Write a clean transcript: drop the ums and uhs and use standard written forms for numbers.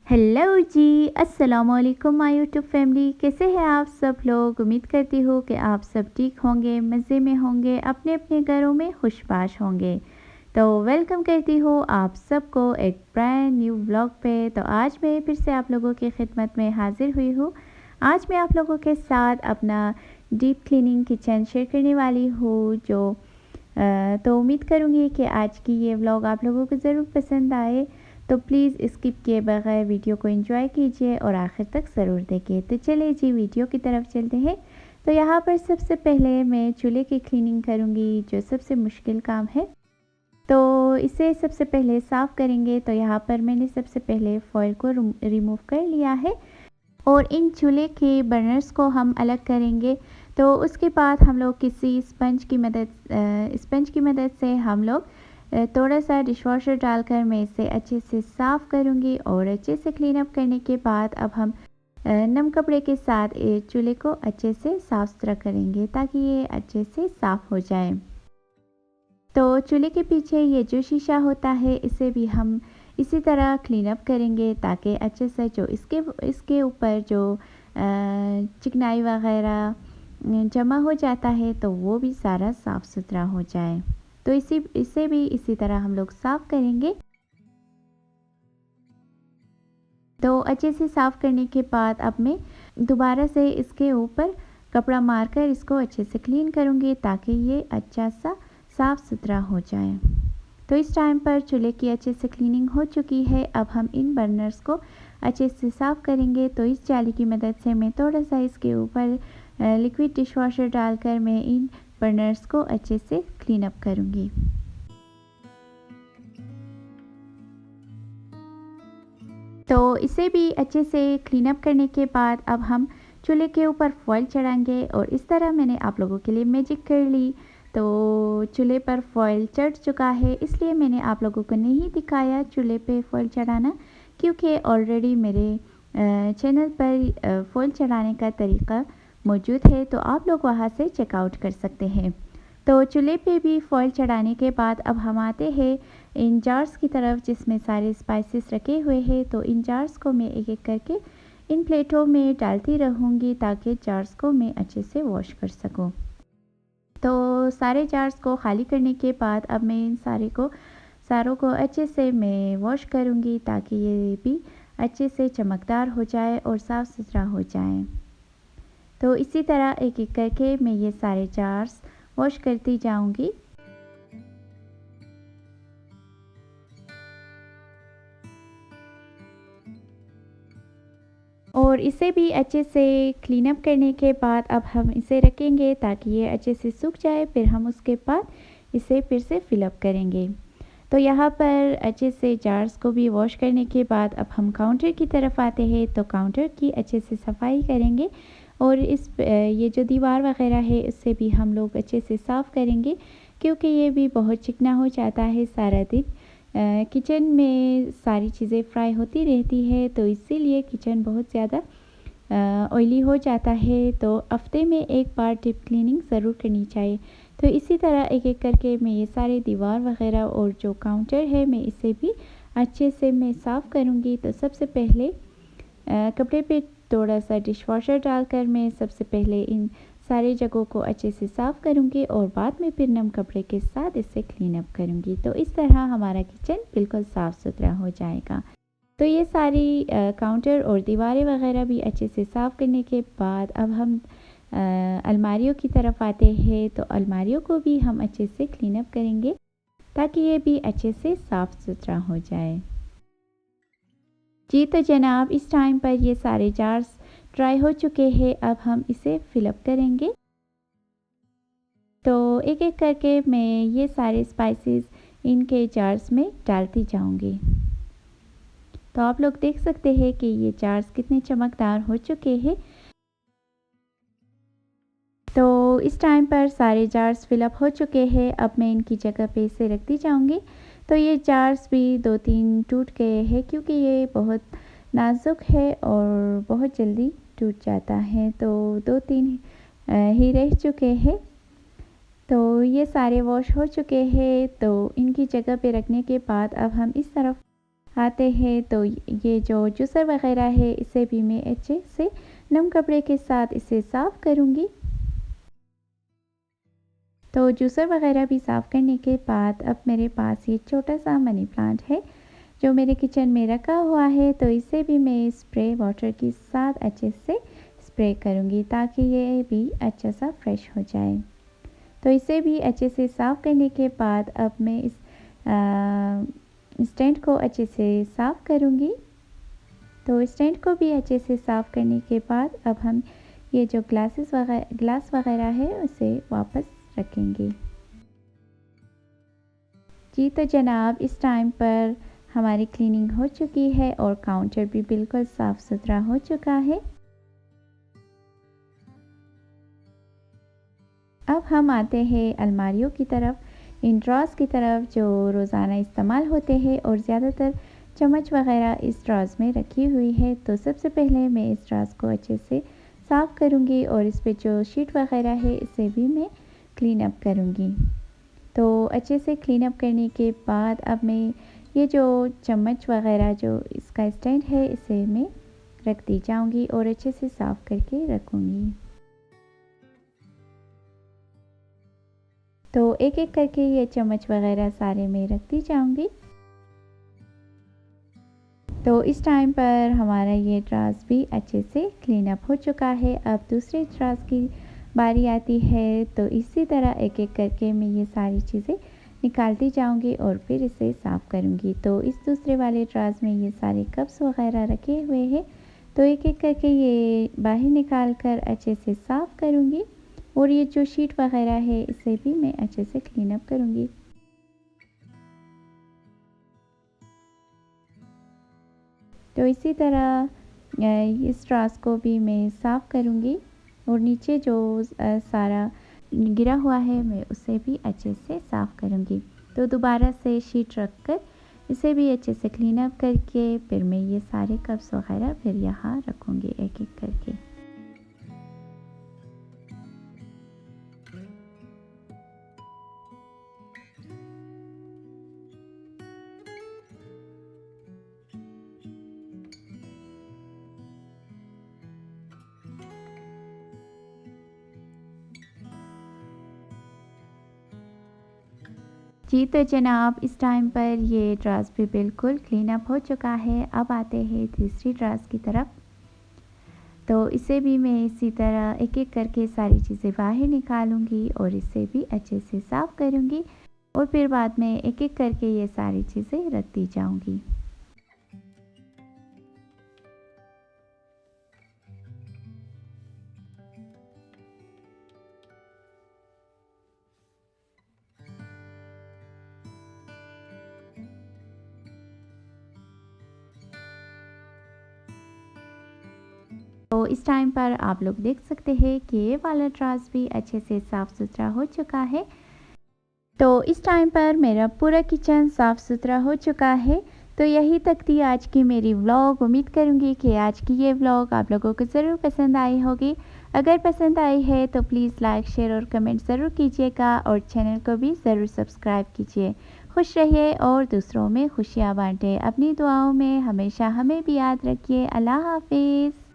Hello जी, अस्सलाम वालेकुम my YouTube family. कैसे हैं आप सब लोग? उम्मीद करती हूँ कि आप सब ठीक होंगे, मज़े में होंगे, अपने अपने घरों में खुशबाश होंगे। तो वेलकम करती हूँ आप सबको एक ब्रांड न्यू व्लॉग पे। तो आज मैं फिर से आप लोगों की खिदमत में हाजिर हुई हूँ। आज मैं आप लोगों के साथ अपना डीप क्लीनिंग किचन शेयर करने वाली हूँ तो उम्मीद करूँगी कि आज की ये व्लॉग आप लोगों को ज़रूर पसंद आए। तो प्लीज़ स्किप किए बगैर वीडियो को एंजॉय कीजिए और आखिर तक ज़रूर देखिए। तो चलिए जी वीडियो की तरफ चलते हैं। तो यहाँ पर सबसे पहले मैं चूल्हे की क्लीनिंग करूँगी, जो सबसे मुश्किल काम है। तो इसे सबसे पहले साफ़ करेंगे। तो यहाँ पर मैंने सबसे पहले फॉइल को रिमूव कर लिया है और इन चूल्हे के बर्नर्स को हम अलग करेंगे। तो उसके बाद हम लोग किसी स्पंज की मदद से हम लोग थोड़ा सा डिशवॉशर डालकर मैं इसे अच्छे से साफ़ करूँगी और अच्छे से क्लीन अप करने के बाद अब हम नम कपड़े के साथ चूल्हे को अच्छे से साफ़ सुथरा करेंगे ताकि ये अच्छे से साफ़ हो जाए। तो चूल्हे के पीछे ये जो शीशा होता है इसे भी हम इसी तरह क्लीन अप करेंगे ताकि अच्छे से जो इसके ऊपर जो चिकनाई वगैरह जमा हो जाता है तो वो भी सारा साफ़ सुथरा हो जाए। तो इसे भी इसी तरह हम लोग साफ़ करेंगे। तो अच्छे से साफ़ करने के बाद अब मैं दोबारा से इसके ऊपर कपड़ा मारकर इसको अच्छे से क्लीन करूँगी ताकि ये अच्छा सा साफ़ सुथरा हो जाए। तो इस टाइम पर चूल्हे की अच्छे से क्लीनिंग हो चुकी है। अब हम इन बर्नर्स को अच्छे से साफ़ करेंगे। तो इस जाली की मदद से मैं थोड़ा सा इसके ऊपर लिक्विड डिशवॉशर डालकर मैं इन बर्नर्स को अच्छे से क्लीन अप करूँगी। तो इसे भी अच्छे से क्लीन अप करने के बाद अब हम चूल्हे के ऊपर फॉइल चढ़ाएंगे और इस तरह मैंने आप लोगों के लिए मैजिक कर ली। तो चूल्हे पर फॉइल चढ़ चुका है, इसलिए मैंने आप लोगों को नहीं दिखाया चूल्हे पे फॉइल चढ़ाना, क्योंकि ऑलरेडी मेरे चैनल पर फॉइल चढ़ाने का तरीका मौजूद है, तो आप लोग वहां से चेकआउट कर सकते हैं। तो चूल्हे पे भी फॉइल चढ़ाने के बाद अब हम आते हैं इन जार्स की तरफ जिसमें सारे स्पाइसेस रखे हुए हैं। तो इन जार्स को मैं एक एक करके इन प्लेटों में डालती रहूँगी ताकि जार्स को मैं अच्छे से वॉश कर सकूँ। तो सारे जार्स को खाली करने के बाद अब मैं इन सारों को अच्छे से मैं वॉश करूँगी ताकि ये भी अच्छे से चमकदार हो जाए और साफ़ सुथरा हो जाए। तो इसी तरह एक एक करके मैं ये सारे जार्स वॉश करती जाऊँगी। और इसे भी अच्छे से क्लीन अप करने के बाद अब हम इसे रखेंगे ताकि ये अच्छे से सूख जाए। फिर हम उसके बाद इसे फिर से फिलअप करेंगे। तो यहाँ पर अच्छे से जार्स को भी वॉश करने के बाद अब हम काउंटर की तरफ आते हैं। तो काउंटर की अच्छे से सफाई करेंगे और ये जो दीवार वगैरह है इससे भी हम लोग अच्छे से साफ़ करेंगे, क्योंकि ये भी बहुत चिकना हो जाता है। सारा दिन किचन में सारी चीज़ें फ्राई होती रहती है, तो इसीलिए किचन बहुत ज़्यादा ऑयली हो जाता है। तो हफ्ते में एक बार डीप क्लीनिंग ज़रूर करनी चाहिए। तो इसी तरह एक एक करके मैं ये सारे दीवार वगैरह और जो काउंटर है मैं इसे भी अच्छे से मैं साफ़ करूँगी। तो सबसे पहले कपड़े पे थोड़ा सा डिशवॉशर डालकर मैं सबसे पहले इन सारी जगहों को अच्छे से साफ़ करूँगी और बाद में फिर नम कपड़े के साथ इसे क्लीन अप करूँगी। तो इस तरह हमारा किचन बिल्कुल साफ़ सुथरा हो जाएगा। तो ये सारी काउंटर और दीवारें वगैरह भी अच्छे से साफ़ करने के बाद अब हम अलमारियों की तरफ आते हैं। तो अलमारियों को भी हम अच्छे से क्लीन अप करेंगे ताकि ये भी अच्छे से साफ़ सुथरा हो जाए। जी तो जनाब, इस टाइम पर ये सारे जार्स ड्राई हो चुके हैं। अब हम इसे फिलअप करेंगे। तो एक एक करके मैं ये सारे स्पाइसेस इनके जार्स में डालती जाऊंगी। तो आप लोग देख सकते हैं कि ये जार्स कितने चमकदार हो चुके हैं। तो इस टाइम पर सारे जार्स फिलअप हो चुके हैं। अब मैं इनकी जगह पे इसे रखती जाऊंगी। तो ये जार्स भी 2-3 टूट गए हैं, क्योंकि ये बहुत नाजुक है और बहुत जल्दी टूट जाता है। तो 2-3 ही रह चुके हैं। तो ये सारे वॉश हो चुके हैं। तो इनकी जगह पे रखने के बाद अब हम इस तरफ आते हैं तो ये जो जूसर वगैरह है इसे भी मैं अच्छे से नम कपड़े के साथ इसे साफ़ करूँगी। तो जूसर वगैरह भी साफ़ करने के बाद अब मेरे पास ये छोटा सा मनी प्लांट है जो मेरे किचन में रखा हुआ है, तो इसे भी मैं स्प्रे वाटर के साथ अच्छे से स्प्रे करूँगी ताकि ये भी अच्छा सा फ्रेश हो जाए। तो इसे भी अच्छे से साफ़ करने के बाद अब मैं इस स्टैंड को अच्छे से साफ़ करूँगी। तो स्टैंड को भी अच्छे से साफ़ करने के बाद अब हम ये जो ग्लास वगैरह है उसे वापस रखेंगे। जी तो जनाब, इस टाइम पर हमारी क्लीनिंग हो चुकी है और काउंटर भी बिल्कुल साफ़ सुथरा हो चुका है। अब हम आते हैं अलमारियों की तरफ, इन ड्रॉज़ की तरफ जो रोज़ाना इस्तेमाल होते हैं और ज़्यादातर चम्मच वगैरह इस ड्रॉज़ में रखी हुई है। तो सबसे पहले मैं इस ड्रॉज़ को अच्छे से साफ़ करूँगी और इस पे जो शीट वगैरह है इसे भी मैं क्लीन अप करूँगी। तो अच्छे से क्लीन अप करने के बाद अब मैं ये जो चम्मच वगैरह जो इसका स्टैंड है इसे मैं रखती जाऊँगी और अच्छे से साफ़ करके रखूँगी। तो एक-एक करके ये चम्मच वगैरह सारे मैं रखती जाऊँगी। तो इस टाइम पर हमारा ये ड्रास भी अच्छे से क्लीन अप हो चुका है। अब दूसरे ड्रास की बारी आती है, तो इसी तरह एक-एक करके मैं ये सारी चीज़ें निकालती जाऊँगी और फिर इसे साफ़ करूँगी। तो इस दूसरे वाले ड्रास में ये सारे कप्स वगैरह रखे हुए हैं, तो एक-एक करके ये बाहर निकाल कर अच्छे से साफ़ करूँगी और ये जो शीट वगैरह है इसे भी मैं अच्छे से क्लीन अप करूँगी। तो इसी तरह इस ड्रास को भी मैं साफ़ करूँगी और नीचे जो सारा गिरा हुआ है मैं उसे भी अच्छे से साफ़ करूँगी। तो दोबारा से शीट रख कर इसे भी अच्छे से क्लीन अप करके फिर मैं ये सारे कप्स वगैरह फिर यहाँ रखूँगी एक-एक करके। जी तो जनाब, इस टाइम पर ये ड्रास भी बिल्कुल क्लीन अप हो चुका है। अब आते हैं तीसरी ड्रास की तरफ। तो इसे भी मैं इसी तरह एक-एक करके सारी चीज़ें बाहर निकालूँगी और इसे भी अच्छे से साफ़ करूँगी और फिर बाद में एक-एक करके ये सारी चीज़ें रखती जाऊँगी। तो इस टाइम पर आप लोग देख सकते हैं कि ये वाला ड्रास भी अच्छे से साफ़ सुथरा हो चुका है। तो इस टाइम पर मेरा पूरा किचन साफ़ सुथरा हो चुका है। तो यही तक थी आज की मेरी व्लॉग। उम्मीद करूँगी कि आज की ये व्लॉग आप लोगों को ज़रूर पसंद आई होगी। अगर पसंद आई है तो प्लीज़ लाइक, शेयर और कमेंट ज़रूर कीजिएगा और चैनल को भी ज़रूर सब्सक्राइब कीजिए। खुश रहिए और दूसरों में खुशियाँ बाँटें। अपनी दुआओं में हमेशा हमें भी याद रखिए। अल्लाह हाफ़िज़।